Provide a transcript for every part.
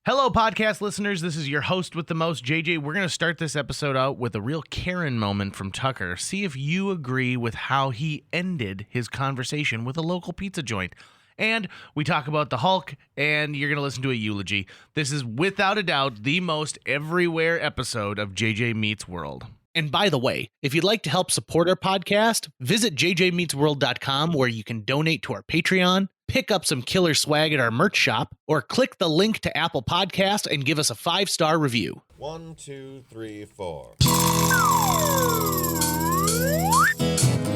Hello, podcast listeners. This is your host with the most, JJ. We're going to start this episode out with a real Karen moment from Tucker. See if you agree with how he ended his conversation with a local pizza joint. And we talk about the Hulk, and you're going to listen to a eulogy. This is, without a doubt, the most everywhere episode of JJ Meets World. And by the way, if you'd like to help support our podcast, visit jjmeetsworld.com where you can donate to our Patreon, pick up some killer swag at our merch shop, or click the link to Apple Podcast and give us a 5-star review. 1, 2, 3, 4.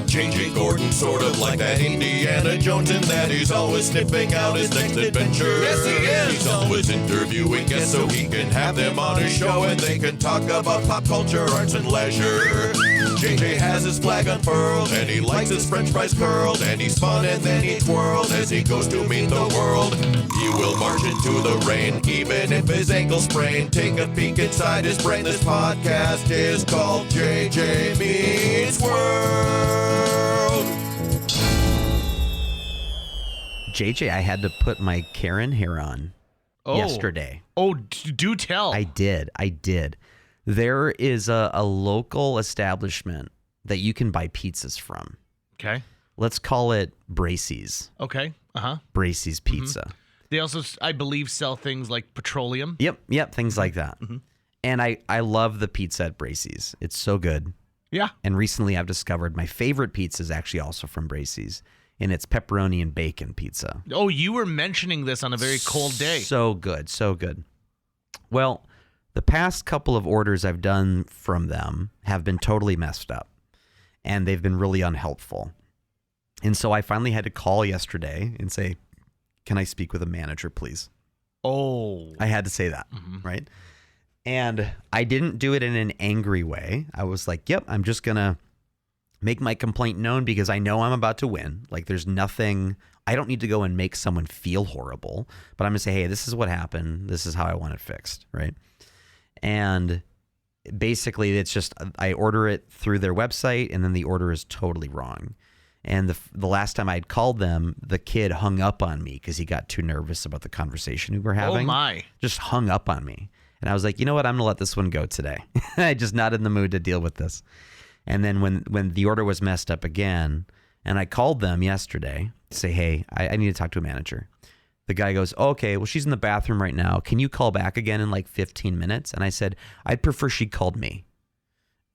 J.J. Gordon, sort of like that Indiana Jones, in that he's always sniffing out his next adventure. Yes, he is. He's always interviewing guests so he can have them on his show and they can talk about pop culture, arts, and leisure. J.J. has his flag unfurled and he likes his french fries curled, and he's fun and then he twirled as he goes to meet the world. He will march into the rain even if his ankle sprained. Take a peek inside his brain. This podcast is called J.J. Meets World. JJ, I had to put my Karen hair on yesterday. Oh, do tell. I did. There is a local establishment that you can buy pizzas from. Okay. Let's call it Bracey's. Okay. Uh-huh. Bracey's Pizza. Mm-hmm. They also, I believe, sell things like petroleum. Yep, things like that. Mm-hmm. And I love the pizza at Bracey's. It's so good. Yeah. And recently I've discovered my favorite pizza is actually also from Bracey's, and it's pepperoni and bacon pizza. Oh, you were mentioning this on a very cold day. So good. Well, the past couple of orders I've done from them have been totally messed up, and they've been really unhelpful. And so I finally had to call yesterday and say, can I speak with a manager, please? Oh. I had to say that, right? And I didn't do it in an angry way. I was like, yep, I'm just going to make my complaint known because I know I'm about to win. Like, there's nothing, I don't need to go and make someone feel horrible, but I'm going to say, hey, this is what happened. This is how I want it fixed, right? And basically, it's just, I order it through their website, and then the order is totally wrong. And the last time I'd called them, the kid hung up on me because he got too nervous about the conversation we were having. Oh, my. Just hung up on me. And I was like, you know what? I'm going to let this one go today. I'm just not in the mood to deal with this. And then when the order was messed up again, and I called them yesterday to say, hey, I need to talk to a manager. The guy goes, okay, well, she's in the bathroom right now. Can you call back again in like 15 minutes? And I said, I'd prefer she called me.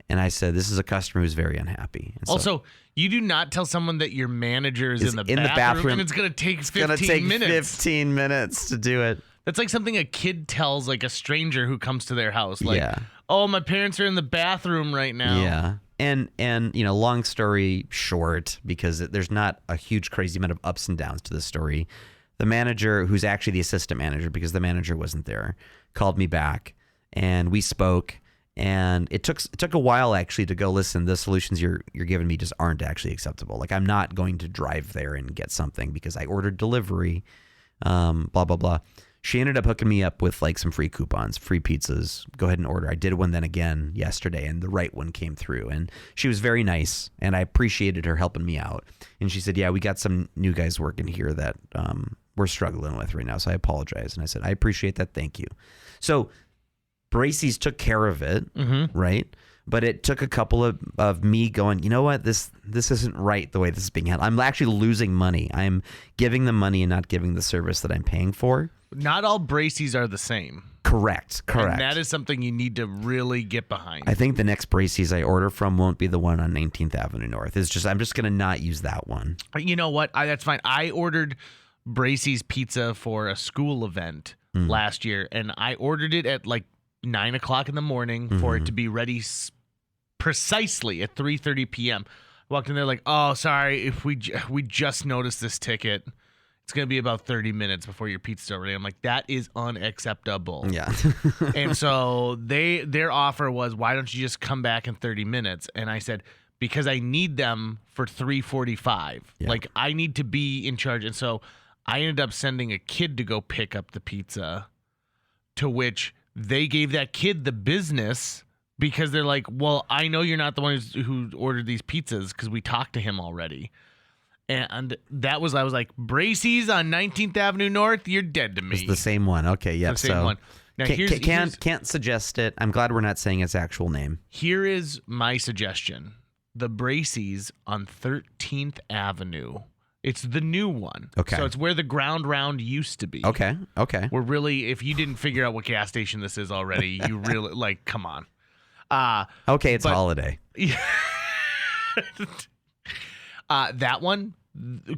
And I said, this is a customer who's very unhappy. And also, you do not tell someone that your manager is in the bathroom and it's going to take 15 minutes. It's going to take 15 minutes to do it. That's like something a kid tells like a stranger who comes to their house. Like, oh, my parents are in the bathroom right now. Yeah. And you know, long story short, because there's not a huge crazy amount of ups and downs to the story, the manager, who's actually the assistant manager because the manager wasn't there, called me back and we spoke. And it took a while actually to go, listen, the solutions you're giving me just aren't actually acceptable. Like, I'm not going to drive there and get something because I ordered delivery, blah, blah, blah. She ended up hooking me up with like some free coupons, free pizzas. Go ahead and order. I did one then again yesterday, and the right one came through. And she was very nice, and I appreciated her helping me out. And she said, yeah, we got some new guys working here that we're struggling with right now, so I apologize. And I said, I appreciate that. Thank you. So Bracey's took care of it, right? But it took a couple of me going, you know what, this isn't right the way this is being handled. I'm actually losing money. I'm giving them money and not giving the service that I'm paying for. Not all Bracey's are the same. Correct. And that is something you need to really get behind. I think the next Bracey's I order from won't be the one on 19th Avenue North. It's just, I'm just going to not use that one. You know what? That's fine. I ordered Bracey's pizza for a school event last year, and I ordered it at like 9 o'clock in the morning for it to be ready precisely at 3:30 p.m. Walked in there like, oh, sorry, if we just noticed this ticket. It's going to be about 30 minutes before your pizza's ready. I'm like, that is unacceptable. Yeah. And so their offer was, why don't you just come back in 30 minutes? And I said, because I need them for 3:45. Yeah. Like, I need to be in charge. And so I ended up sending a kid to go pick up the pizza, to which they gave that kid the business because they're like, well, I know you're not the one who ordered these pizzas because we talked to him already. And I was like, Bracey's on 19th Avenue North, you're dead to me. It's the same one. Okay, yeah. The same one. Now, Can't suggest it. I'm glad we're not saying its actual name. Here is my suggestion. The Bracey's on 13th Avenue. It's the new one. Okay. So it's where the Ground Round used to be. Okay. We're really, if you didn't figure out what gas station this is already, you really, like, come on. Okay, it's Holiday. That one,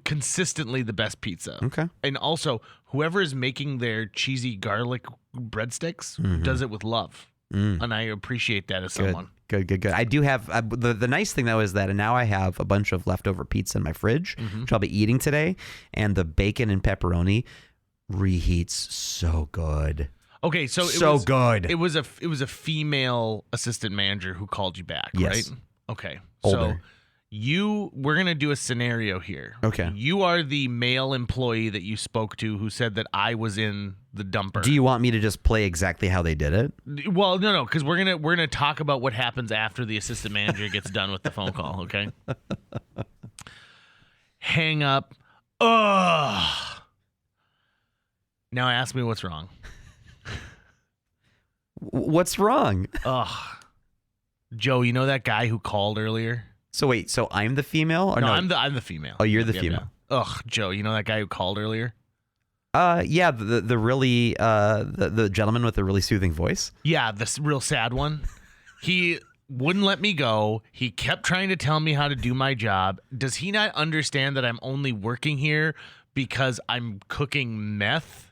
consistently the best pizza. Okay. And also, whoever is making their cheesy garlic breadsticks does it with love. And I appreciate that as someone. Good. I do have the nice thing though is that now I have a bunch of leftover pizza in my fridge, which I'll be eating today, and the bacon and pepperoni reheats so good. Okay, so good. It was a female assistant manager who called you back, yes. right? Okay. Older. So we're going to do a scenario here. Okay. You are the male employee that you spoke to who said that I was in the dumper. Do you want me to just play exactly how they did it? Well, no, because we're gonna talk about what happens after the assistant manager gets done with the phone call, okay? Hang up. Ugh. Now ask me what's wrong. What's wrong? Ugh. Joe, you know that guy who called earlier? So wait, so I'm the female? Or no, I'm the female. Oh, you're the female. Yeah. Ugh, Joe, you know that guy who called earlier? Yeah, the really the gentleman with the really soothing voice. Yeah, this real sad one. He wouldn't let me go. He kept trying to tell me how to do my job. Does he not understand that I'm only working here because I'm cooking meth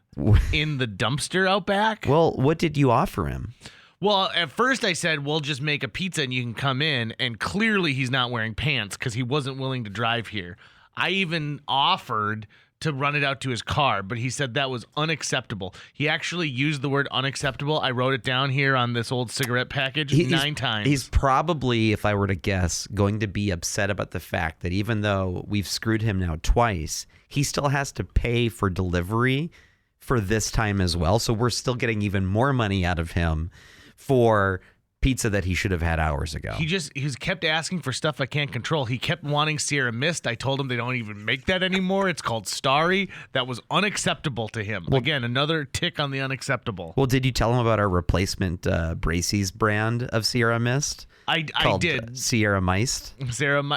in the dumpster out back? Well, what did you offer him? Well, at first I said, we'll just make a pizza and you can come in. And clearly he's not wearing pants because he wasn't willing to drive here. I even offered to run it out to his car, but he said that was unacceptable. He actually used the word unacceptable. I wrote it down here on this old cigarette package 9 times. He's probably, if I were to guess, going to be upset about the fact that even though we've screwed him now twice, he still has to pay for delivery for this time as well. So we're still getting even more money out of him for pizza that he should have had hours ago. He's kept asking for stuff I can't control. He kept wanting Sierra Mist. I told him they don't even make that anymore. It's called Starry. That was unacceptable to him. Well, again, another tick on the unacceptable. Well, did you tell him about our replacement Bracey's brand of Sierra Mist? I did. Sierra Mist.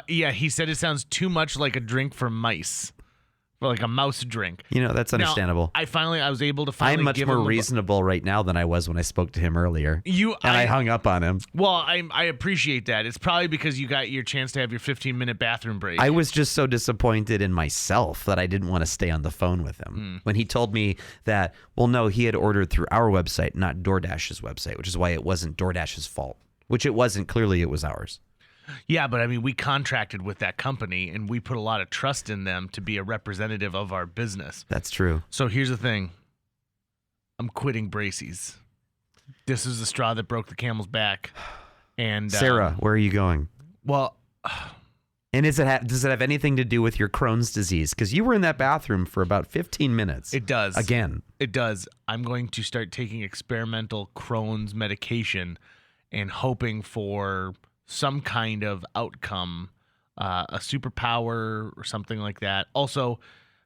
Yeah, he said it sounds too much like a drink for mice. Or like a mouse drink. You know, that's understandable. Now, I was able to finally I'm much give more him reasonable right now than I was when I spoke to him earlier. I hung up on him. Well, I appreciate that. It's probably because you got your chance to have your 15-minute bathroom break. I was just so disappointed in myself that I didn't want to stay on the phone with him. When he told me that, well, no, he had ordered through our website, not DoorDash's website, which is why it wasn't DoorDash's fault. Which it wasn't. Clearly, it was ours. Yeah, but I mean, we contracted with that company, and we put a lot of trust in them to be a representative of our business. That's true. So here's the thing. I'm quitting Bracey's. This is the straw that broke the camel's back. And Sarah, where are you going? Well, and does it have anything to do with your Crohn's disease? Because you were in that bathroom for about 15 minutes. It does. Again. It does. I'm going to start taking experimental Crohn's medication and hoping for some kind of outcome, a superpower or something like that. Also,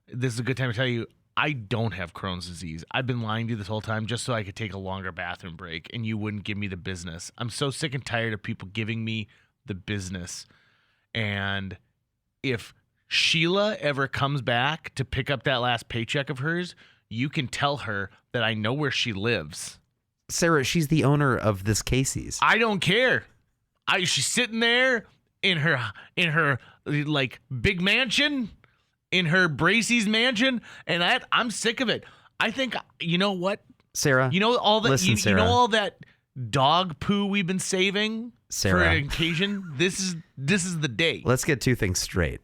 this is a good time to tell you, I don't have Crohn's disease. I've been lying to you this whole time just so I could take a longer bathroom break, and you wouldn't give me the business. I'm so sick and tired of people giving me the business. And if Sheila ever comes back to pick up that last paycheck of hers, you can tell her that I know where she lives. Sarah, she's the owner of this Casey's. I don't care. She's sitting there in her like big mansion, in her Bracey's mansion, and I'm sick of it. I think, you know what, Sarah? You know all that. Listen, Sarah. You know all that dog poo we've been saving Sarah, for an occasion. This is the day. Let's get two things straight.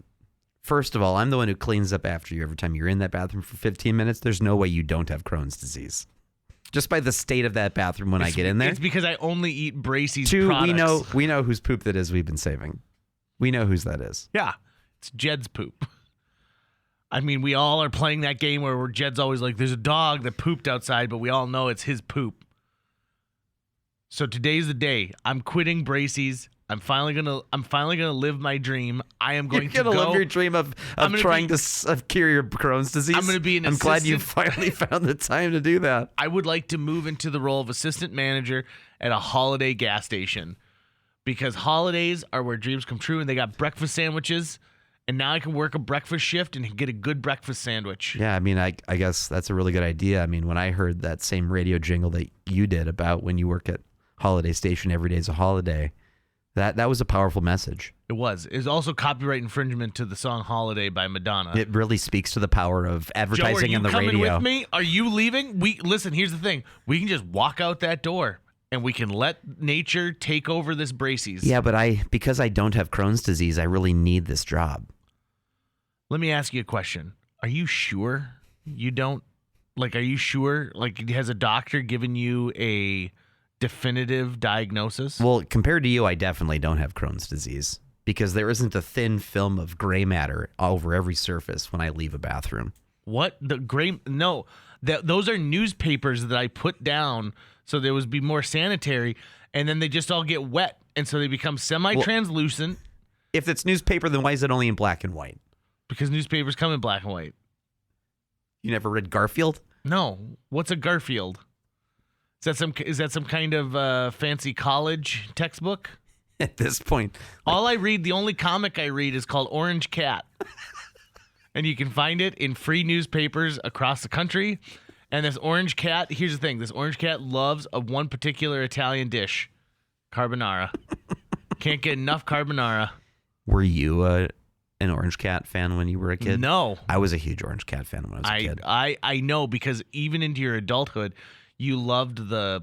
First of all, I'm the one who cleans up after you every time you're in that bathroom for 15 minutes. There's no way you don't have Crohn's disease. Just by the state of that bathroom when I get in there. It's because I only eat Bracey's Two, products. we know whose poop that is we've been saving. We know whose that is. Yeah, it's Jed's poop. I mean, we all are playing that game where Jed's always like, there's a dog that pooped outside, but we all know it's his poop. So today's the day. I'm quitting Bracey's. I'm finally gonna live my dream. I am going You're to gonna go. live your dream of trying to cure your Crohn's disease. I'm gonna be an I'm glad you assistant- finally found the time to do that. I would like to move into the role of assistant manager at a Holiday gas station, because holidays are where dreams come true, and they got breakfast sandwiches. And now I can work a breakfast shift and get a good breakfast sandwich. Yeah, I mean, I guess that's a really good idea. I mean, when I heard that same radio jingle that you did about when you work at Holiday Station, every day's a holiday, that was a powerful message. It was. It was also copyright infringement to the song "Holiday" by Madonna. It really speaks to the power of advertising Joe, are on the you coming radio. with me? Are you leaving? Listen. Here's the thing: we can just walk out that door, and we can let nature take over this Braces. Yeah, but because I don't have Crohn's disease, I really need this job. Let me ask you a question. Are you sure you don't? Like, are you sure? Like, has a doctor given you a definitive diagnosis? Well, compared to you, I definitely don't have Crohn's disease because there isn't a thin film of gray matter over every surface when I leave a bathroom. What? The gray? No. Those are newspapers that I put down so there would be more sanitary, and then they just all get wet, and so they become semi-translucent. If it's newspaper, then why is it only in black and white? Because newspapers come in black and white. You never read Garfield? No. What's a Garfield? Is that some kind of fancy college textbook? At this point, The only comic I read is called Orange Cat. And you can find it in free newspapers across the country. And this orange cat, here's the thing. This orange cat loves one particular Italian dish, carbonara. Can't get enough carbonara. were you an Orange Cat fan when you were a kid? No. I was a huge Orange Cat fan when I was a kid. I know, because even into your adulthood, you loved the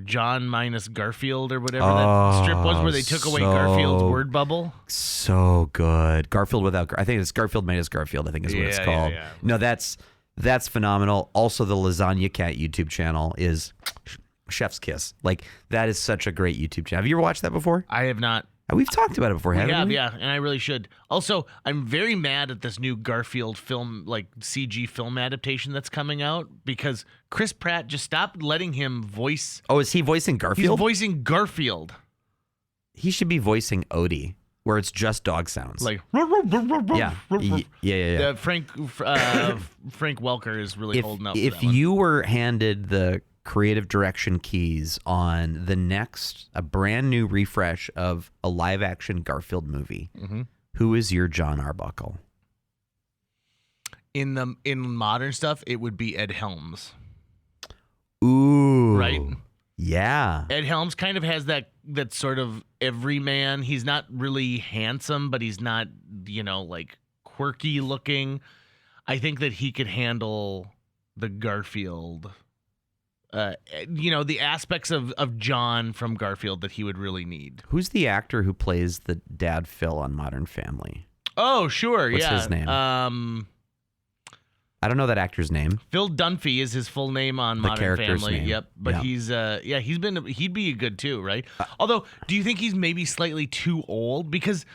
John minus Garfield or whatever that strip was, where they took away Garfield's word bubble. So good. Garfield without, I think it's Garfield minus Garfield, I think is what it's called. Yeah. No, that's phenomenal. Also, the Lasagna Cat YouTube channel is chef's kiss. Like, that is such a great YouTube channel. Have you ever watched that before? I have not. We've talked about it before, haven't we? Yeah, and I really should. Also, I'm very mad at this new Garfield film, like CG film adaptation that's coming out, because Chris Pratt just stopped letting him voice. Oh, is he voicing Garfield? He's voicing Garfield. He should be voicing Odie, where it's just dog sounds. Like, yeah. Frank Welker is really holding up. If you were handed the creative direction keys on a brand new refresh of a live action Garfield movie, who is your John Arbuckle? In modern stuff, it would be Ed Helms. Ooh, Right? Yeah. Ed Helms kind of has that sort of everyman. He's not really handsome, but he's not, like quirky looking. I think that he could handle the Garfield, the aspects of John from Garfield that he would really need. Who's the actor who plays the dad Phil on Modern Family? Oh, sure. What's yeah. his name? I don't know that actor's name. Phil Dunphy is his full name on The Modern character's Family. name. Yep. But Yeah. he'd be good too, right? Although, do you think he's maybe slightly too old? Because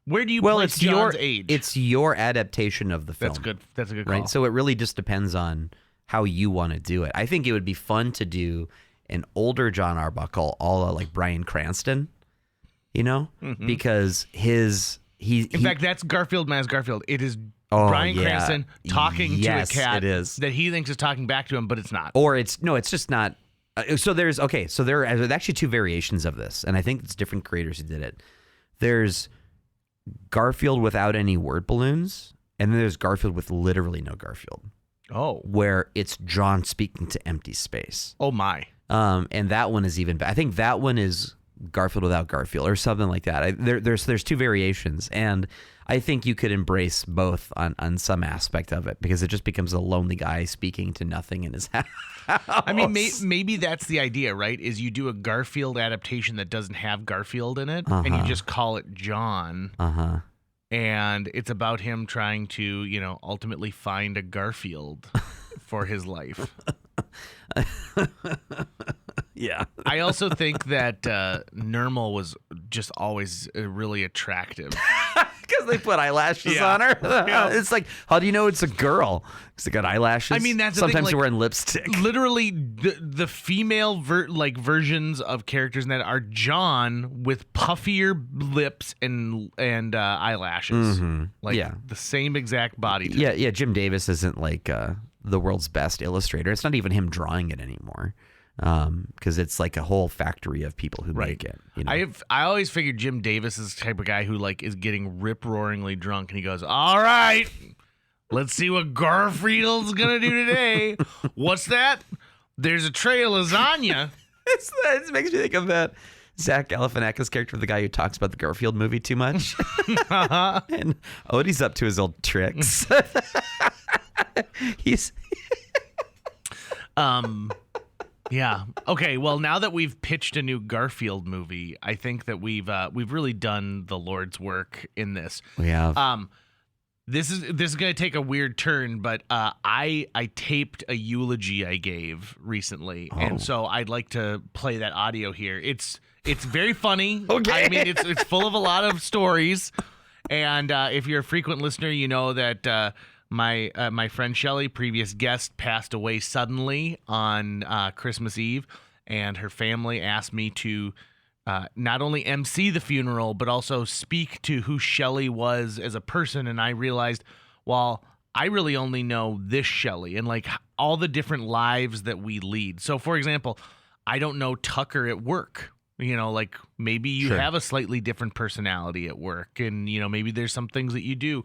where do you place John's age? It's your adaptation of the film. That's good. That's a good call. Right? So it really just depends on how you want to do it. I think it would be fun to do an older John Arbuckle, a la like Bryan Cranston, because In fact, that's Garfield minus Garfield. It is Bryan Cranston talking to a cat that he thinks is talking back to him, but it's not. Or it's just not. So there are actually two variations of this, and I think it's different creators who did it. There's Garfield without any word balloons, and then there's Garfield with literally no Garfield. Oh. Where it's John speaking to empty space. Oh, my. And that one is even better. I think that one is Garfield without Garfield or something like that. There's two variations, and I think you could embrace both on some aspect of it, because it just becomes a lonely guy speaking to nothing in his house. I mean, maybe that's the idea, right? Is you do a Garfield adaptation that doesn't have Garfield in it, and you just call it John. And it's about him trying to, ultimately find a Garfield for his life. Yeah. I also think that Nermal was just always really attractive. Because they put eyelashes Yeah. on her. Yeah. It's like, how do you know it's a girl? Because they got eyelashes. I mean, that's the sometimes thing, like, they're wearing lipstick. Literally, the female versions of characters in that are John with puffier lips and eyelashes, like Yeah. the same exact body type. Yeah. Jim Davis isn't like the world's best illustrator. It's not even him drawing it anymore. Because it's like a whole factory of people who make it. You know? I always figured Jim Davis is the type of guy who like is getting rip-roaringly drunk and he goes, "All right, let's see what Garfield's gonna do today. What's that? There's a tray of lasagna." It makes me think of that Zach Galifianakis character, the guy who talks about the Garfield movie too much. And Odie's up to his old tricks. He's Yeah. Okay. Well, now that we've pitched a new Garfield movie, I think that we've really done the Lord's work in this. we have. This is going to take a weird turn, but I taped a eulogy I gave recently, and so I'd like to play that audio here. It's very funny. Okay. I mean, it's full of a lot of stories, and if you're a frequent listener, you know that my friend Shelley, previous guest, passed away suddenly on Christmas Eve, and her family asked me to not only MC the funeral, but also speak to who Shelley was as a person. And I realized, well, I really only know this Shelley and like all the different lives that we lead. So, for example, I don't know Tucker at work. You know, like maybe you Sure. have a slightly different personality at work, and, you know, maybe there's some things that you do.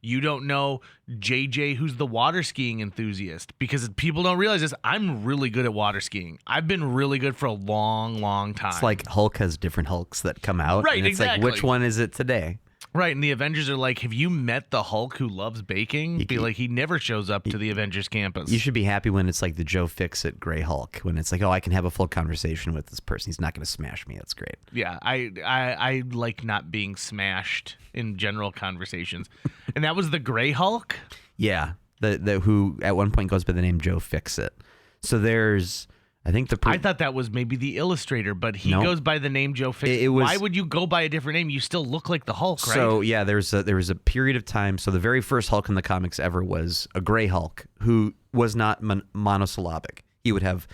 You don't know JJ, who's the water skiing enthusiast, because people don't realize this. I'm really good at water skiing. I've been really good for a long, long time. It's like Hulk has different Hulks that come out. Right, and it's exactly. like, which one is it today? Right, and the Avengers are like, have you met the Hulk who loves baking? Be like, he never shows up to the Avengers campus. You should be happy when it's like the Joe Fixit Gray Hulk, when it's like, oh, I can have a full conversation with this person. He's not going to smash me. That's great. Yeah, I like not being smashed in general conversations. And that was the Gray Hulk? Yeah, the who at one point goes by the name Joe Fixit. So there's, I think I thought that was maybe the illustrator, but he No. goes by the name Joe Fix. It was- Why would you go by a different name? You still look like the Hulk, right? So yeah, there was a period of time. So the very first Hulk in the comics ever was a Gray Hulk who was not monosyllabic. He would have,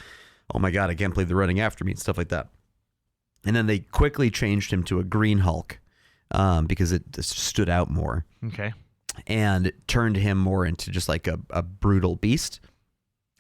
"Oh my God, I can't believe they're running after me," and stuff like that. And then they quickly changed him to a Green Hulk because it just stood out more, Okay. and it turned him more into just like a brutal beast.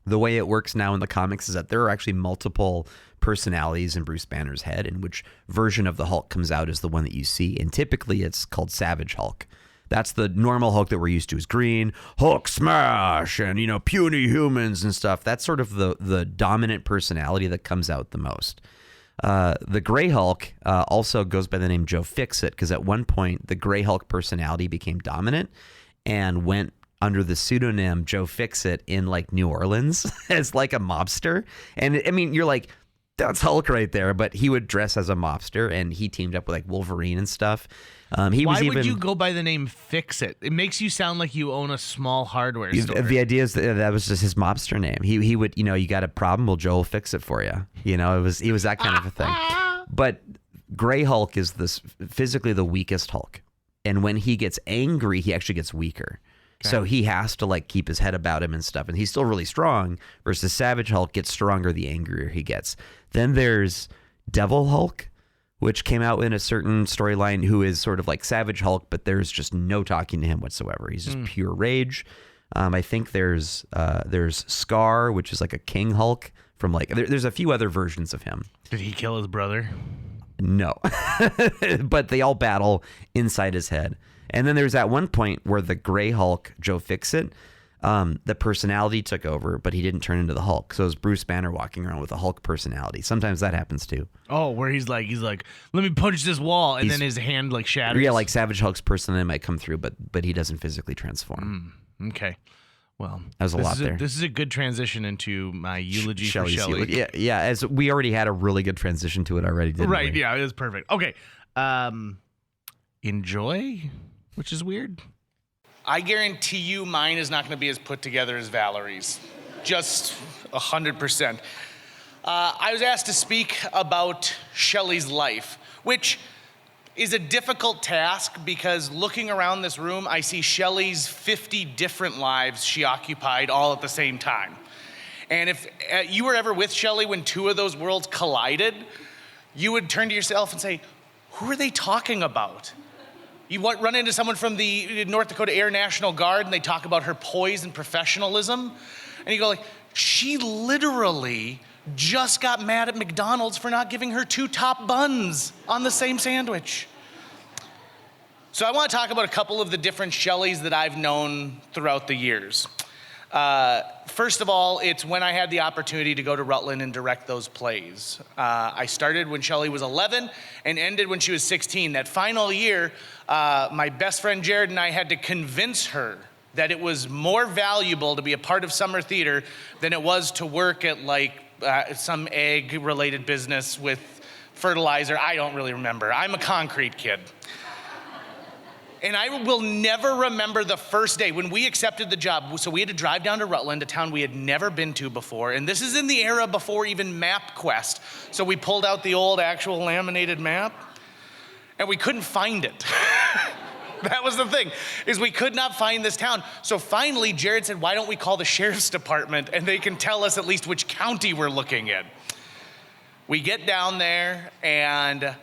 The way it works now in the comics is that there are actually multiple personalities in Bruce Banner's head, and which version of the Hulk comes out is the one that you see. And typically it's called Savage Hulk. That's the normal Hulk that we're used to, is green, Hulk smash, and, you know, puny humans and stuff. That's sort of the dominant personality that comes out the most. The Gray Hulk also goes by the name Joe Fixit, because at one point the Gray Hulk personality became dominant and went under the pseudonym Joe Fixit in like New Orleans as like a mobster. And I mean, you're like, that's Hulk right there, but he would dress as a mobster, and he teamed up with like Wolverine and stuff. Why would you go by the name Fix It? It makes you sound like you own a small hardware store. The idea is that was just his mobster name. He would, you know, you got a problem, well, Joe will fix it for you. You know, he was that kind of a thing. But Gray Hulk is this physically the weakest Hulk, and when he gets angry, he actually gets weaker. So he has to like keep his head about him and stuff, and he's still really strong. Versus Savage Hulk gets stronger the angrier he gets. Then there's Devil Hulk, which came out in a certain storyline, who is sort of like Savage Hulk, but there's just no talking to him whatsoever. He's just pure rage. I think there's Scar, which is like a King Hulk from like there's a few other versions of him. Did he kill his brother? No, but they all battle inside his head. And then there's at one point where the Gray Hulk, Joe Fixit, the personality took over, but he didn't turn into the Hulk. So it was Bruce Banner walking around with a Hulk personality. Sometimes that happens too. Oh, where he's like, let me punch this wall, and then his hand like shatters. Yeah, like Savage Hulk's personality might come through, but he doesn't physically transform. Okay. Well, That was a lot there. This is a good transition into my eulogy for Shelley's Shelley. eulogy. Yeah, as we already had a really good transition to it already, didn't we? Right, yeah, it was perfect. Okay. Enjoy, which is weird. I guarantee you mine is not going to be as put together as Valerie's. Just 100%. I was asked to speak about Shelley's life, which is a difficult task because looking around this room, I see Shelley's 50 different lives she occupied all at the same time. And if you were ever with Shelley when two of those worlds collided, you would turn to yourself and say, who are they talking about? You run into someone from the North Dakota Air National Guard and they talk about her poise and professionalism. And you go like, she literally just got mad at McDonald's for not giving her 2 top buns on the same sandwich. So I want to talk about a couple of the different Shelleys that I've known throughout the years. First of all, it's when I had the opportunity to go to Rutland and direct those plays. I started when Shelley was 11 and ended when she was 16. That final year, my best friend Jared and I had to convince her that it was more valuable to be a part of summer theater than it was to work at some egg-related business with fertilizer. I don't really remember. I'm a concrete kid. And I will never remember the first day when we accepted the job. So we had to drive down to Rutland, a town we had never been to before. And this is in the era before even MapQuest. So we pulled out the old actual laminated map and we couldn't find it. That was the thing, is we could not find this town. So finally, Jared said, why don't we call the sheriff's department and they can tell us at least which county we're looking in. We get down there and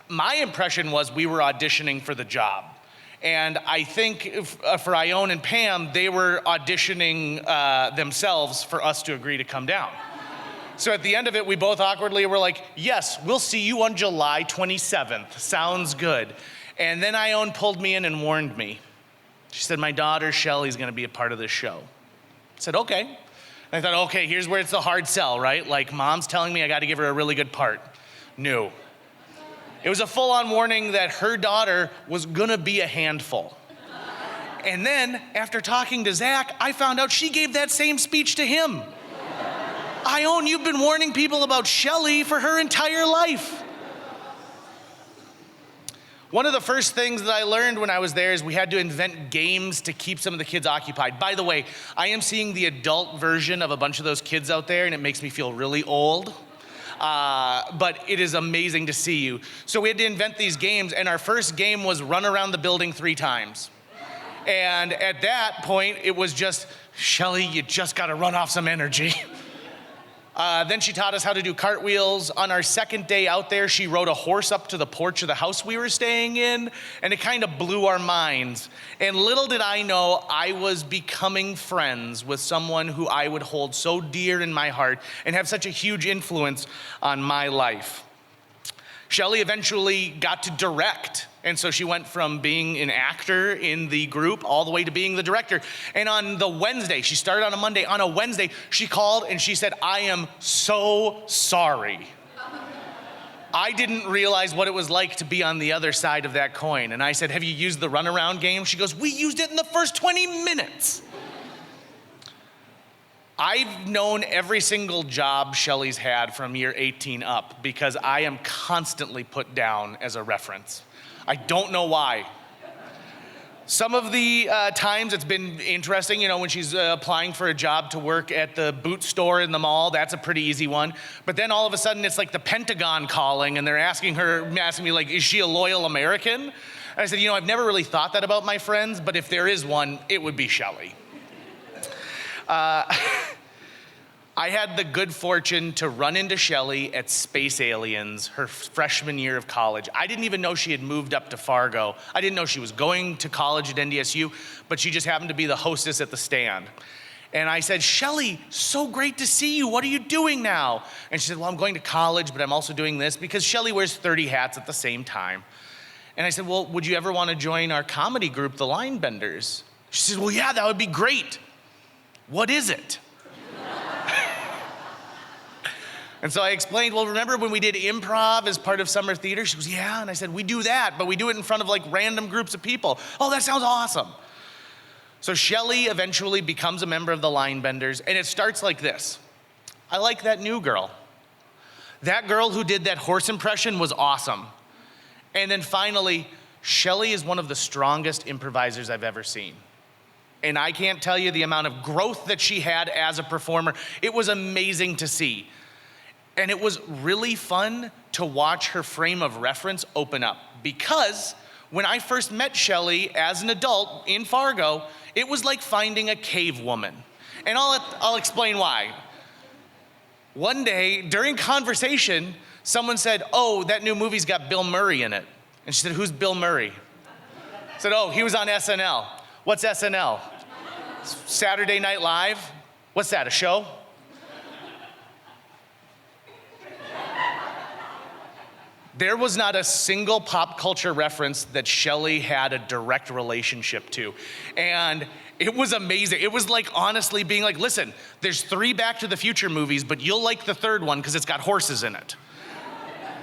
my impression was we were auditioning for the job. And I think for Ione and Pam, they were auditioning themselves for us to agree to come down. So at the end of it, we both awkwardly were like, yes, we'll see you on July 27th. Sounds good. And then Ione pulled me in and warned me. She said, my daughter, Shelley's gonna be a part of this show. I said, okay. And I thought, okay, here's where it's the hard sell, right? Like, mom's telling me I gotta give her a really good part. No. It was a full-on warning that her daughter was gonna be a handful. And then, after talking to Zach, I found out she gave that same speech to him. Ione, you've been warning people about Shelley for her entire life. One of the first things that I learned when I was there is we had to invent games to keep some of the kids occupied. By the way, I am seeing the adult version of a bunch of those kids out there, and it makes me feel really old. But it is amazing to see you. So we had to invent these games, and our first game was run around the building 3 times. And at that point, it was just, Shelley, you just gotta run off some energy. Then she taught us how to do cartwheels. On our second day out there, she rode a horse up to the porch of the house we were staying in, and it kind of blew our minds. And little did I know, I was becoming friends with someone who I would hold so dear in my heart and have such a huge influence on my life. Shelley eventually got to direct. And so she went from being an actor in the group all the way to being the director. And on the Wednesday, she started on a Monday, on a Wednesday, she called and she said, I am so sorry. I didn't realize what it was like to be on the other side of that coin. And I said, have you used the runaround game? She goes, we used it in the first 20 minutes. I've known every single job Shelley's had from year 18 up because I am constantly put down as a reference. I don't know why. Some of the times it's been interesting, when she's applying for a job to work at the boot store in the mall, that's a pretty easy one. But then all of a sudden it's like the Pentagon calling and they're asking me like, is she a loyal American? And I said, I've never really thought that about my friends, but if there is one, it would be Shelley. I had the good fortune to run into Shelley at Space Aliens her freshman year of college. I didn't even know she had moved up to Fargo. I didn't know she was going to college at NDSU, but she just happened to be the hostess at the stand. And I said, Shelley, so great to see you. What are you doing now? And she said, well, I'm going to college, but I'm also doing this because Shelley wears 30 hats at the same time. And I said, well, would you ever want to join our comedy group, the Line Benders? She said, well, yeah, that would be great. What is it? And so I explained, well, remember when we did improv as part of summer theater? She goes, yeah. And I said, we do that, but we do it in front of like random groups of people. Oh, that sounds awesome. So Shelley eventually becomes a member of the Line Benders, and it starts like this. I like that new girl. That girl who did that horse impression was awesome. And then finally, Shelley is one of the strongest improvisers I've ever seen. And I can't tell you the amount of growth that she had as a performer. It was amazing to see. And it was really fun to watch her frame of reference open up, because when I first met Shelley as an adult in Fargo, it was like finding a cave woman. And I'll explain why. One day, during conversation, someone said, "Oh, that new movie's got Bill Murray in it." And she said, "Who's Bill Murray?" I said, "Oh, he was on SNL." "What's SNL?" "Saturday Night Live." "What's that, a show?" There was not a single pop culture reference that Shelley had a direct relationship to. And it was amazing. It was like honestly being like, listen, there's 3 Back to the Future movies, but you'll like the 3rd one because it's got horses in it.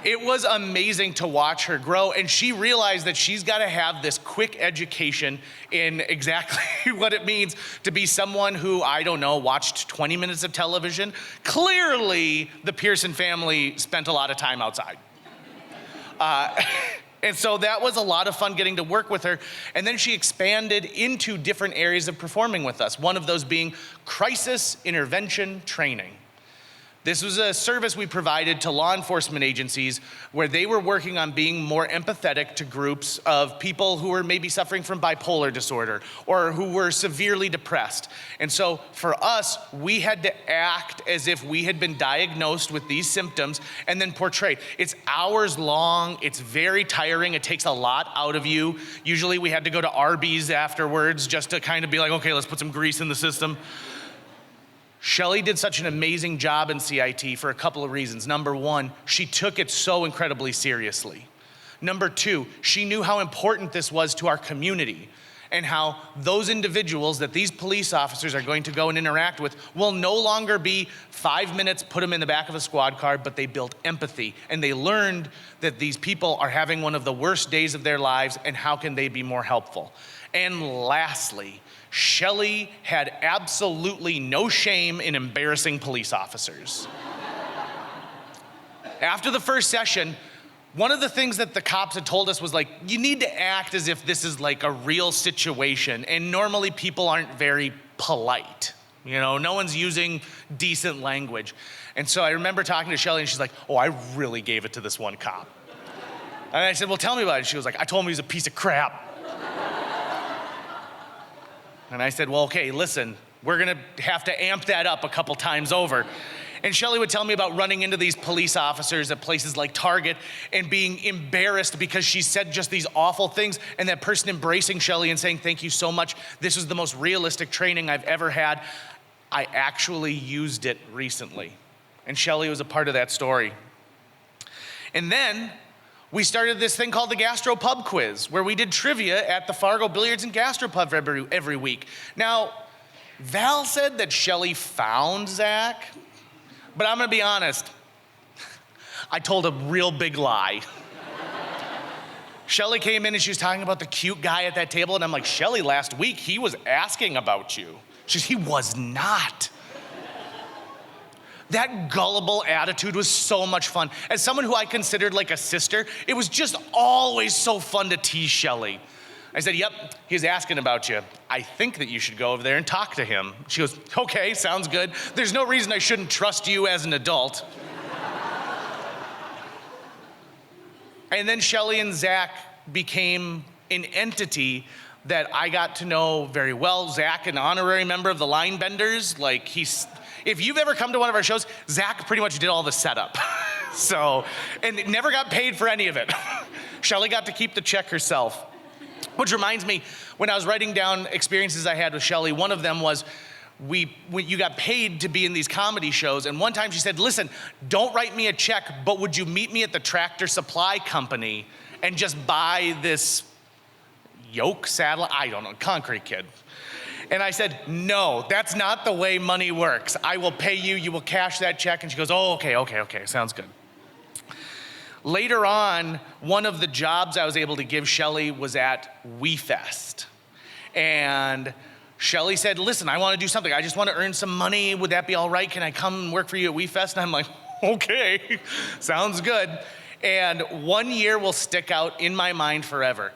It was amazing to watch her grow, and she realized that she's got to have this quick education in exactly what it means to be someone who, I don't know, watched 20 minutes of television. Clearly, the Pearson family spent a lot of time outside. And so that was a lot of fun getting to work with her. And then she expanded into different areas of performing with us, one of those being crisis intervention training. This was a service we provided to law enforcement agencies where they were working on being more empathetic to groups of people who were maybe suffering from bipolar disorder or who were severely depressed. And so for us, we had to act as if we had been diagnosed with these symptoms and then portray. It's hours long, it's very tiring, it takes a lot out of you. Usually we had to go to Arby's afterwards just to kind of be like, okay, let's put some grease in the system. Shelley did such an amazing job in CIT for a couple of reasons. Number 1, she took it so incredibly seriously. Number 2, she knew how important this was to our community and how those individuals that these police officers are going to go and interact with will no longer be 5 minutes, put them in the back of a squad car, but they built empathy and they learned that these people are having one of the worst days of their lives and how can they be more helpful. And lastly, Shelley had absolutely no shame in embarrassing police officers. After the first session, one of the things that the cops had told us was like, you need to act as if this is like a real situation, and normally people aren't very polite. You know, no one's using decent language. And so I remember talking to Shelley and she's like, "Oh, I really gave it to this one cop." And I said, "Well, tell me about it." She was like, "I told him he was a piece of crap." And I said, "Well, okay, listen, we're gonna have to amp that up a couple times over." And Shelley would tell me about running into these police officers at places like Target and being embarrassed because she said just these awful things, and that person embracing Shelley and saying, "Thank you so much. This was the most realistic training I've ever had. I actually used it recently." And Shelley was a part of that story. And then we started this thing called the Gastro Pub Quiz, where we did trivia at the Fargo Billiards and Gastro Pub every week. Now, Val said that Shelley found Zach, but I'm gonna be honest, I told a real big lie. Shelley came in and she was talking about the cute guy at that table, and I'm like, "Shelley, last week he was asking about you." She said, "He was not." That gullible attitude was so much fun. As someone who I considered like a sister, it was just always so fun to tease Shelley. I said, "Yep, he's asking about you. I think that you should go over there and talk to him." She goes, "Okay, sounds good. There's no reason I shouldn't trust you as an adult." And then Shelley and Zach became an entity that I got to know very well. Zach, an honorary member of the Line Benders, like if you've ever come to one of our shows, Zach pretty much did all the setup. So, and never got paid for any of it. Shelley got to keep the check herself. Which reminds me, when I was writing down experiences I had with Shelley, one of them was when you got paid to be in these comedy shows, and one time she said, "Listen, don't write me a check, but would you meet me at the Tractor Supply Company and just buy this yoke saddle?" I don't know, concrete kid. And I said, "No, that's not the way money works. I will pay you, you will cash that check." And she goes, "Oh, okay, sounds good." Later on, one of the jobs I was able to give Shelley was at WeFest. And Shelley said, "Listen, I want to do something. I just want to earn some money. Would that be all right? Can I come and work for you at WeFest?" And I'm like, "Okay, sounds good." And one year will stick out in my mind forever.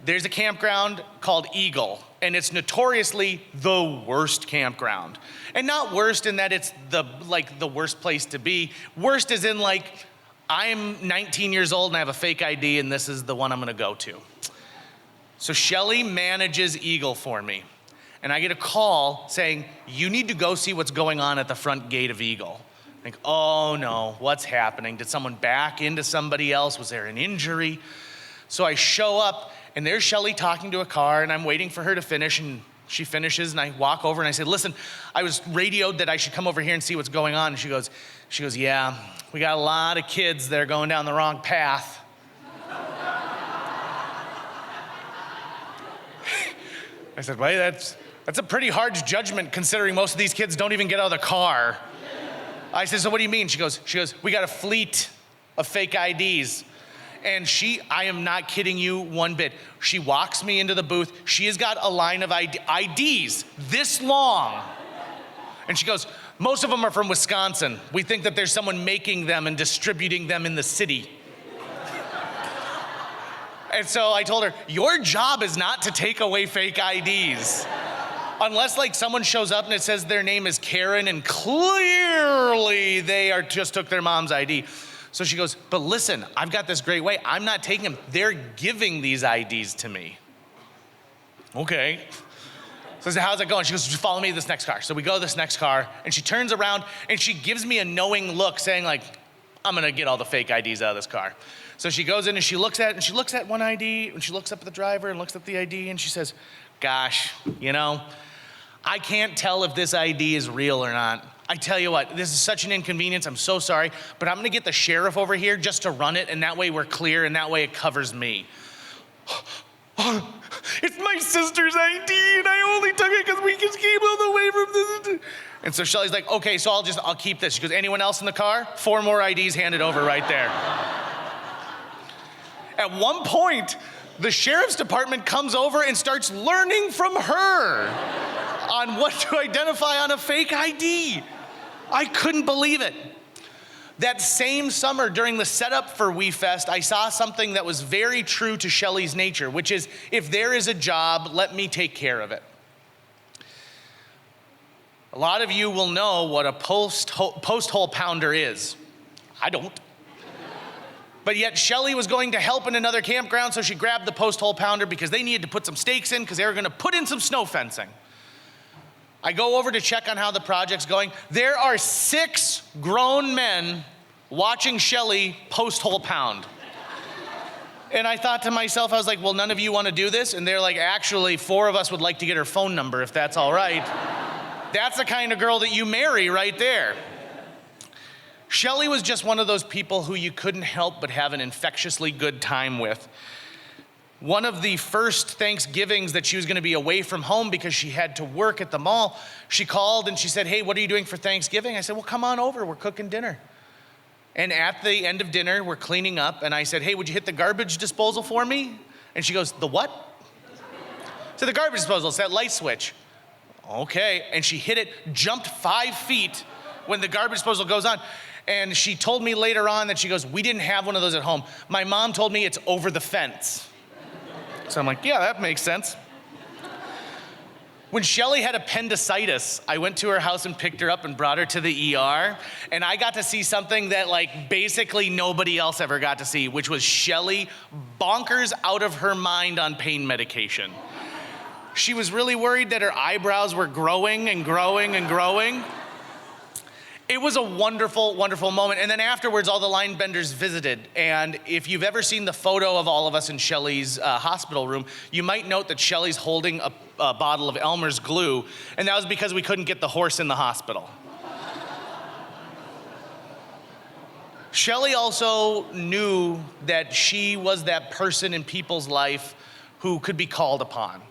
There's a campground called Eagle, and it's notoriously the worst campground. And not worst in that it's the worst place to be. Worst as in like, I'm 19 years old and I have a fake ID and this is the one I'm gonna go to. So Shelly manages Eagle for me. And I get a call saying, you need to go see what's going on at the front gate of Eagle. Like, oh no, what's happening? Did someone back into somebody else? Was there an injury? So I show up and there's Shelly talking to a car and I'm waiting for her to finish, and she finishes and I walk over and I say, listen, I was radioed that I should come over here and see what's going on. And she goes, yeah, we got a lot of kids that are going down the wrong path. I said, well, that's a pretty harsh judgment considering most of these kids don't even get out of the car. I said, so what do you mean? She goes, we got a fleet of fake IDs. And I am not kidding you one bit. She walks me into the booth. She has got a line of IDs this long. And she goes, most of them are from Wisconsin. We think that there's someone making them and distributing them in the city. And so I told her, your job is not to take away fake IDs. Unless like someone shows up and it says their name is Karen and clearly they just took their mom's ID. So she goes, but listen, I've got this great way. I'm not taking them. They're giving these IDs to me. Okay. So I said, how's it going? She goes, just follow me to this next car. So we go to this next car and she turns around and she gives me a knowing look saying like, I'm gonna get all the fake IDs out of this car. So she goes in and she looks at one ID and she looks up at the driver and looks at the ID and she says, gosh, I can't tell if this ID is real or not. I tell you what, this is such an inconvenience. I'm so sorry, but I'm gonna get the sheriff over here just to run it, and that way we're clear, and that way it covers me. It's my sister's ID, and I only took it because we just came all the way from this. And so Shelly's like, okay, so I'll keep this. She goes, anyone else in the car? 4 more IDs handed over right there. At one point, the sheriff's department comes over and starts learning from her on what to identify on a fake ID. I couldn't believe it. That same summer during the setup for WeFest, I saw something that was very true to Shelly's nature, which is, if there is a job, let me take care of it. A lot of you will know what a post-hole pounder is. I don't. But yet Shelly was going to help in another campground, so she grabbed the post-hole pounder because they needed to put some stakes in because they were gonna put in some snow fencing. I go over to check on how the project's going. There are 6 grown men watching Shelly post-hole pound. And I thought to myself, I was like, well, none of you wanna do this? And they're like, actually, 4 of us would like to get her phone number if that's all right. That's the kind of girl that you marry right there. Shelly was just one of those people who you couldn't help but have an infectiously good time with. One of the first Thanksgivings that she was gonna be away from home because she had to work at the mall, she called and she said, hey, what are you doing for Thanksgiving? I said, well, come on over, we're cooking dinner. And at the end of dinner, we're cleaning up, and I said, hey, would you hit the garbage disposal for me? And she goes, the what? So the garbage disposal, it's that light switch. Okay, and she hit it, jumped 5 feet when the garbage disposal goes on. And she told me later on that she goes, we didn't have one of those at home. My mom told me it's over the fence. So I'm like, yeah, that makes sense. When Shelly had appendicitis, I went to her house and picked her up and brought her to the ER. And I got to see something that like basically nobody else ever got to see, which was Shelly bonkers out of her mind on pain medication. She was really worried that her eyebrows were growing and growing and growing. It was a wonderful, wonderful moment. And then afterwards, all the line benders visited. And if you've ever seen the photo of all of us in Shelly's hospital room, you might note that Shelly's holding a bottle of Elmer's glue. And that was because we couldn't get the horse in the hospital. Shelly also knew that she was that person in people's life who could be called upon.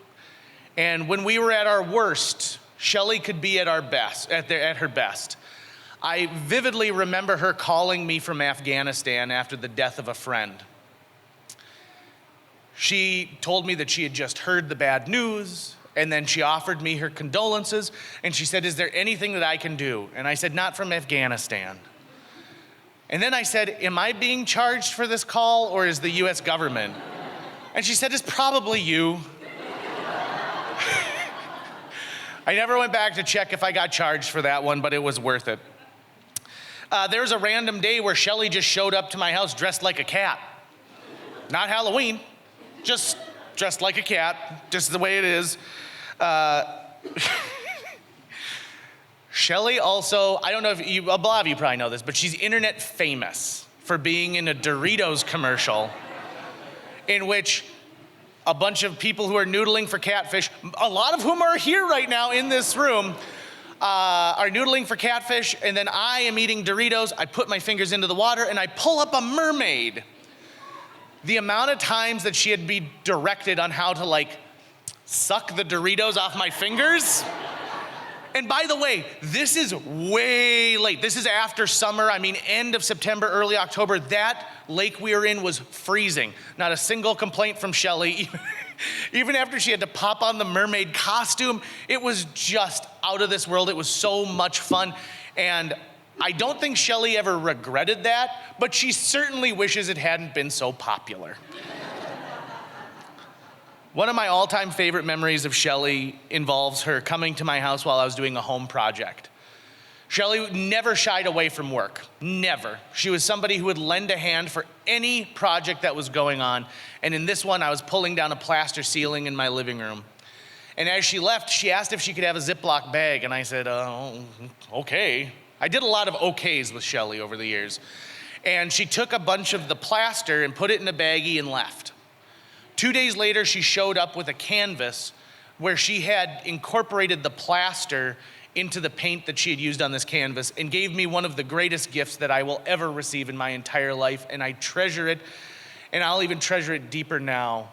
And when we were at our worst, Shelly could be at our best, at her best. I vividly remember her calling me from Afghanistan after the death of a friend. She told me that she had just heard the bad news, and then she offered me her condolences, and she said, is there anything that I can do? And I said, not from Afghanistan. And then I said, am I being charged for this call, or is the US government? And she said, it's probably you. I never went back to check if I got charged for that one, but it was worth it. There was a random day where Shelly just showed up to my house dressed like a cat. Not Halloween, just dressed like a cat, just the way it is. Shelly also, I don't know if you, a lot of you probably know this, but she's internet famous for being in a Doritos commercial in which a bunch of people who are noodling for catfish, a lot of whom are here right now in this room, are noodling for catfish, and then I am eating Doritos. I put my fingers into the water and I pull up a mermaid. The amount of times that she had been directed on how to suck the Doritos off my fingers. And by the way, this is way late. This is after summer. I mean, end of September, early October. That lake we were in was freezing. Not a single complaint from Shelly. Even after she had to pop on the mermaid costume, it was just out of this world. It was so much fun. And I don't think Shelly ever regretted that, but she certainly wishes it hadn't been so popular. One of my all-time favorite memories of Shelly involves her coming to my house while I was doing a home project. Shelly never shied away from work, never. She was somebody who would lend a hand for any project that was going on. And in this one, I was pulling down a plaster ceiling in my living room. And as she left, she asked if she could have a Ziploc bag. And I said, okay. I did a lot of okays with Shelly over the years. And she took a bunch of the plaster and put it in a baggie and left. 2 days later, she showed up with a canvas where she had incorporated the plaster into the paint that she had used on this canvas and gave me one of the greatest gifts that I will ever receive in my entire life. And I treasure it, and I'll even treasure it deeper now.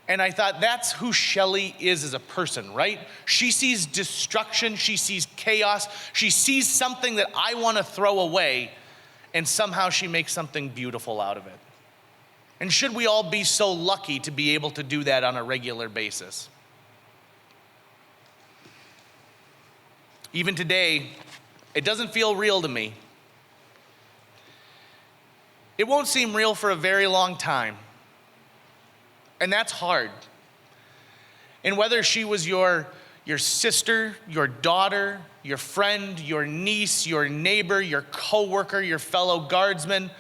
And I thought, that's who Shelly is as a person, right? She sees destruction, she sees chaos, she sees something that I want to throw away, and somehow she makes something beautiful out of it. And should we all be so lucky to be able to do that on a regular basis? Even today, it doesn't feel real to me. It won't seem real for a very long time. And that's hard. And whether she was your sister, your daughter, your friend, your niece, your neighbor, your coworker, your fellow guardsman,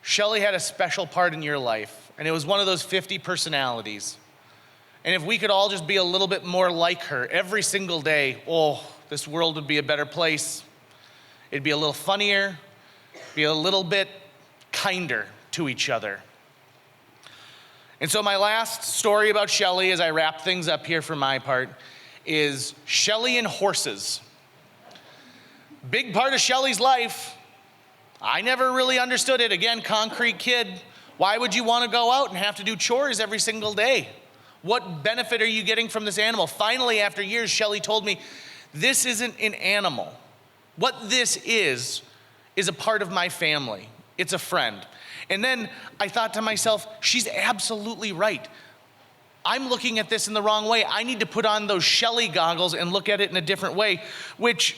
Shelly had a special part in your life, and it was one of those 50 personalities. And if we could all just be a little bit more like her every single day, this world would be a better place. It'd be a little funnier, be a little bit kinder to each other. And so my last story about Shelly, as I wrap things up here for my part, is Shelly and horses. Big part of Shelly's life. I never really understood it. Again, concrete kid. Why would you want to go out and have to do chores every single day? What benefit are you getting from this animal? Finally, after years, Shelly told me, this isn't an animal. What this is a part of my family. It's a friend. And then I thought to myself, she's absolutely right. I'm looking at this in the wrong way. I need to put on those Shelly goggles and look at it in a different way, which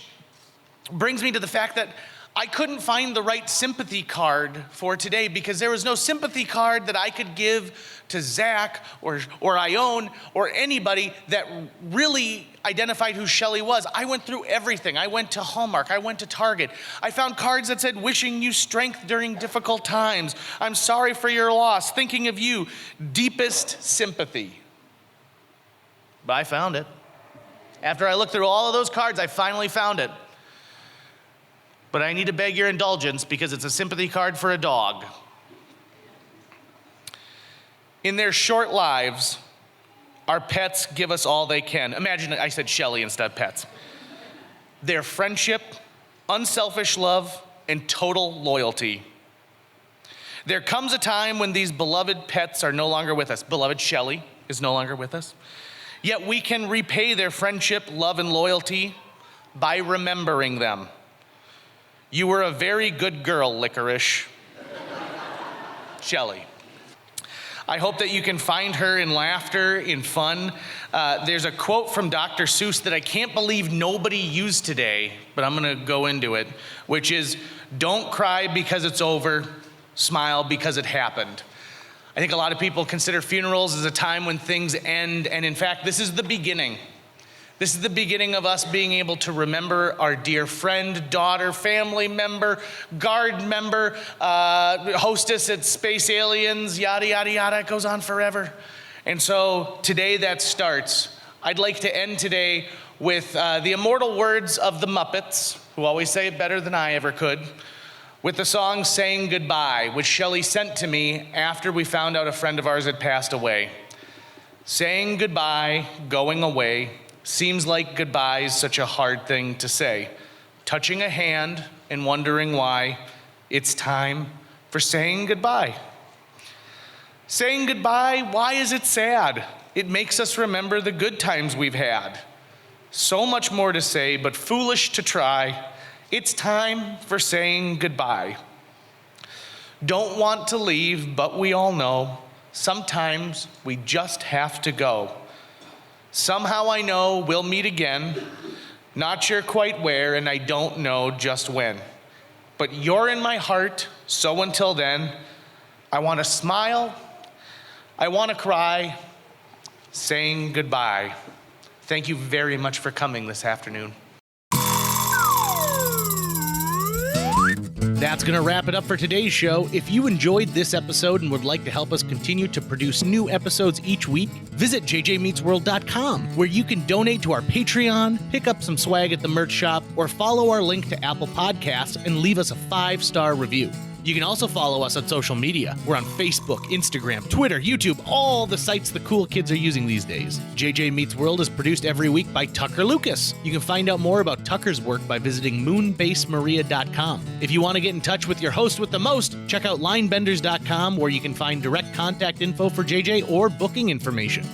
brings me to the fact that I couldn't find the right sympathy card for today because there was no sympathy card that I could give to Zach or Ione or anybody that really identified who Shelly was. I went through everything. I went to Hallmark. I went to Target. I found cards that said, wishing you strength during difficult times. I'm sorry for your loss. Thinking of you. Deepest sympathy. But I found it. After I looked through all of those cards, I finally found it. But I need to beg your indulgence because it's a sympathy card for a dog. In their short lives, our pets give us all they can. Imagine I said Shelly instead of pets. Their friendship, unselfish love, and total loyalty. There comes a time when these beloved pets are no longer with us. Beloved Shelly is no longer with us. Yet we can repay their friendship, love, and loyalty by remembering them. You were a very good girl, Licorice. Shelly. I hope that you can find her in laughter, in fun. There's a quote from Dr. Seuss that I can't believe nobody used today, but I'm gonna go into it, which is, don't cry because it's over, smile because it happened. I think a lot of people consider funerals as a time when things end, and in fact, this is the beginning. This is the beginning of us being able to remember our dear friend, daughter, family member, guard member, hostess at Space Aliens, yada, yada, yada. It goes on forever. And so today that starts. I'd like to end today with the immortal words of the Muppets, who always say it better than I ever could, with the song Saying Goodbye, which Shelley sent to me after we found out a friend of ours had passed away. Saying goodbye, going away, seems like goodbye's such a hard thing to say. Touching a hand and wondering why, it's time for saying goodbye. Saying goodbye, why is it sad? It makes us remember the good times we've had. So much more to say, but foolish to try. It's time for saying goodbye. Don't want to leave, but we all know sometimes we just have to go. Somehow I know we'll meet again, not sure quite where, and I don't know just when. But you're in my heart, so until then, I want to smile, I want to cry, saying goodbye. Thank you very much for coming this afternoon. That's going to wrap it up for today's show. If you enjoyed this episode and would like to help us continue to produce new episodes each week, visit jjmeetsworld.com, where you can donate to our Patreon, pick up some swag at the merch shop, or follow our link to Apple Podcasts and leave us a 5-star review. You can also follow us on social media. We're on Facebook, Instagram, Twitter, YouTube, all the sites the cool kids are using these days. JJ Meets World is produced every week by Tucker Lucas. You can find out more about Tucker's work by visiting moonbasemaria.com. If you want to get in touch with your host with the most, check out linebenders.com, where you can find direct contact info for JJ or booking information.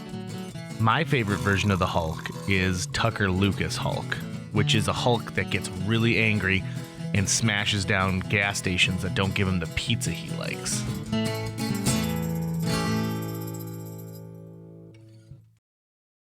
My favorite version of the Hulk is Tucker Lucas Hulk, which is a Hulk that gets really angry and smashes down gas stations that don't give him the pizza he likes.